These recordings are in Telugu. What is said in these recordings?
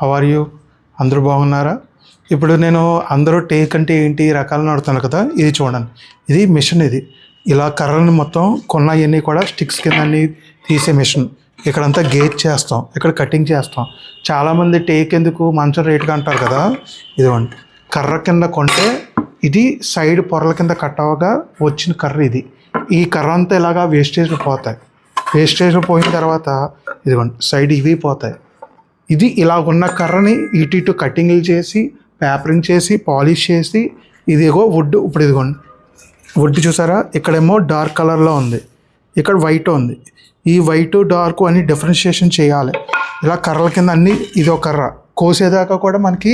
How are you? అందరూ బాగున్నారా? ఇప్పుడు నేను అందరూ టేక్ అంటే ఏంటి రకాలను అడుగుతాను కదా. ఇది చూడండి, ఇది మిషన్. ఇది ఇలా కర్రని మొత్తం కొన్నవన్నీ కూడా స్టిక్స్ కింద అన్ని తీసే మిషన్. ఇక్కడంతా గేజ్ చేస్తాం, ఇక్కడ కటింగ్ చేస్తాం. చాలామంది టేక్ ఎందుకు మంచం రేటుగా అంటారు కదా. ఇదిగోండి, కర్ర కింద కొంటే ఇది సైడ్ పొరల కింద కట్ అవ్వగా వచ్చిన కర్ర ఇది. ఈ కర్ర అంతా ఇలాగా వేస్టేజ్లు పోతాయి. వేస్టేజ్లు పోయిన తర్వాత ఇదిగోండి సైడ్ ఇవి పోతాయి. ఇది ఇలా ఉన్న కర్రని ఇటు ఇటు కటింగ్లు చేసి పేపరింగ్ చేసి పాలిష్ చేసి ఇదిగో వుడ్. ఇప్పుడు ఇదిగోండి వుడ్ చూసారా, ఇక్కడేమో డార్క్ కలర్లో ఉంది, ఇక్కడ వైట్ ఉంది. ఈ వైట్ డార్క్ అని డిఫరెన్షియేషన్ చేయాలి. ఇలా కర్రల కింద అన్నీ ఇదో కర్ర కోసేదాకా కూడా మనకి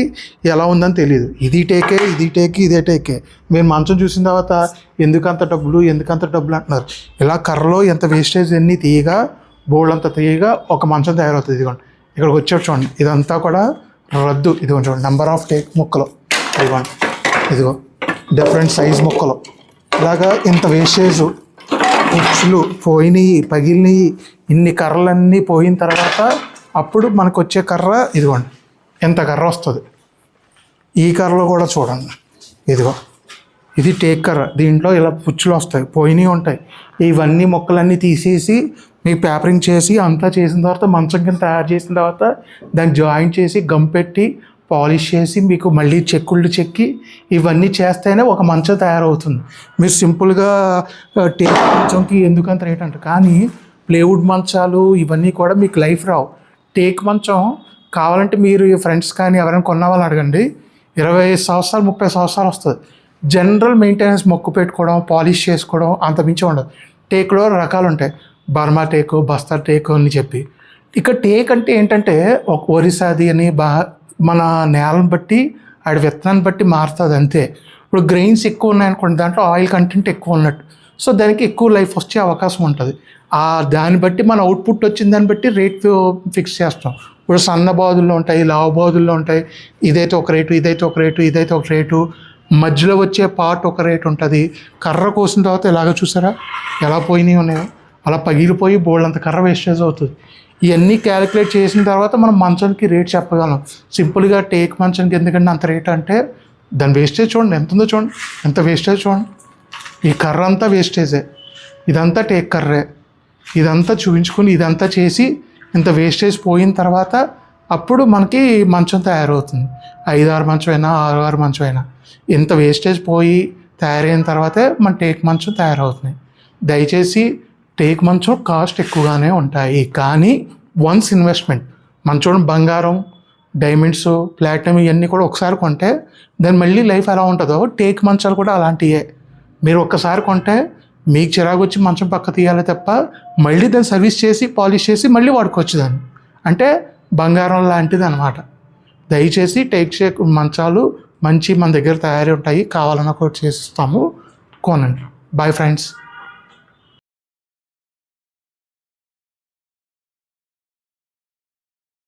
ఎలా ఉందని తెలియదు. ఇది టేకే, ఇది టేకే, ఇదే టేకే. మీరు మంచం చూసిన తర్వాత ఎందుకంత డబ్బులు అంటున్నారు. ఇలా కర్రలో ఎంత వేస్టేజ్ ఎన్ని తీయగా బోల్డ్ అంత తీయగా ఒక మంచం తయారవుతుంది. ఇదిగోండి ఇక్కడికి వచ్చేది చూడండి, ఇదంతా కూడా రద్దు. ఇదిగోండి చూడండి, నెంబర్ ఆఫ్ టేక్ ముక్కలు. ఇదిగోండి ఇదిగో డిఫరెంట్ సైజ్ ముక్కలు. ఇలాగా ఇంత వేస్టేజ్ ఉచ్చులు పోయినాయి, పగిలినాయి. ఇన్ని కర్రలన్నీ పోయిన తర్వాత అప్పుడు మనకు వచ్చే కర్ర ఇదిగోండి ఎంత కర్ర వస్తుంది. ఈ కర్రలో కూడా చూడండి, ఇదిగో ఇది టేక్ కర్ర. దీంట్లో ఇలా పుచ్చులు వస్తాయి, పోయినవి ఉంటాయి. ఇవన్నీ మొక్కలన్నీ తీసేసి మీకు పేపరింగ్ చేసి అంతా చేసిన తర్వాత మంచం కింద తయారు చేసిన తర్వాత దాన్ని జాయింట్ చేసి గమ్ పెట్టి పాలిష్ చేసి మీకు మళ్ళీ చెక్కుళ్ళు చెక్కి ఇవన్నీ చేస్తేనే ఒక మంచం తయారవుతుంది. మీరు సింపుల్గా టేక్ మంచంకి ఎందుకంత రేట్ అంటారు, కానీ ప్లేవుడ్ మంచాలు ఇవన్నీ కూడా మీకు లైఫ్ రావు. టేక్ మంచం కావాలంటే మీరు ఫ్రెండ్స్ కానీ ఎవరైనా కొన్న వాళ్ళని అడగండి, 25 సంవత్సరాలు 30 సంవత్సరాలు వస్తుంది. జనరల్ మెయింటెనెన్స్ మొక్కు పెట్టుకోవడం పాలిష్ చేసుకోవడం అంత మించి ఉండదు. టేక్లో రకాలు ఉంటాయి, బర్మా టేకు, బస్తర్ టేకు అని చెప్పి. ఇక టేక్ అంటే ఏంటంటే ఒక ఒరిస్సాది అని మన నేలను బట్టి ఆడి విత్తనాన్ని బట్టి మారుతుంది అంతే. ఇప్పుడు గ్రెయిన్స్ ఎక్కువ ఉన్నాయనుకోండి, దాంట్లో ఆయిల్ కంటెంట్ ఎక్కువ ఉన్నట్టు, సో దానికి ఎక్కువ లైఫ్ వచ్చే అవకాశం ఉంటుంది. దాన్ని బట్టి మన అవుట్పుట్ వచ్చిన దాన్ని బట్టి రేట్ ఫిక్స్ చేస్తాం. ఇప్పుడు సన్న బాదుల్లో ఉంటాయి, లావు బాదుల్లో ఉంటాయి. ఇదైతే ఒక రేటు, ఇదైతే ఒక రేటు, ఇదైతే ఒక రేటు. మధ్యలో వచ్చే పార్ట్ ఒక రేటు ఉంటుంది. కర్ర కోసిన తర్వాత ఇలాగ చూసారా ఎలా పోయినాయి ఉన్నాయో, అలా పగిలిపోయి బోల్డ్ అంత కర్ర వేస్టేజ్ అవుతుంది. ఇవన్నీ క్యాలిక్యులేట్ చేసిన తర్వాత మనం మంచానికి రేట్ చెప్పగలం. సింపుల్గా టేక్ మంచానికి ఎందుకంటే అంత రేట్ అంటే దాని వేస్టేజ్ చూడండి ఎంత ఉందో, చూడండి ఎంత వేస్టేజ్ చూడండి. ఈ కర్ర అంతా వేస్టేజే, ఇదంతా టేక్ కర్రే. ఇదంతా చూపించుకుని ఇదంతా చేసి ఇంత వేస్టేజ్ పోయిన తర్వాత అప్పుడు మనకి మంచం తయారవుతుంది. 5-6 మంచం అయినా 6-6 మంచం అయినా ఇంత వేస్టేజ్ పోయి తయారైన తర్వాతే మన టేక్ మంచం తయారవుతుంది. దయచేసి టేక్ మంచం కాస్ట్ ఎక్కువగానే ఉంటాయి, కానీ వన్స్ ఇన్వెస్ట్మెంట్. మనం చూడండి బంగారం, డైమండ్స్, ప్లాటినం ఇవన్నీ కూడా ఒకసారి కొంటే దాని మళ్ళీ లైఫ్ ఎలా ఉంటుందో టేక్ మంచాలు కూడా అలాంటివే. మీరు ఒక్కసారి కొంటే మీకు చిరాకు వచ్చి మంచం పక్క తీయాలి తప్ప మళ్ళీ దాన్ని సర్వీస్ చేసి పాలిష్ చేసి మళ్ళీ వాడుకోవచ్చు దాన్ని. అంటే బంగారం లాంటిది అనమాట. దయచేసి టేక్ మంచాలు మంచి మన దగ్గర తయారై ఉంటాయి, కావాలన్నా కూడా చేసిస్తాము, కొనండి. Boy friends.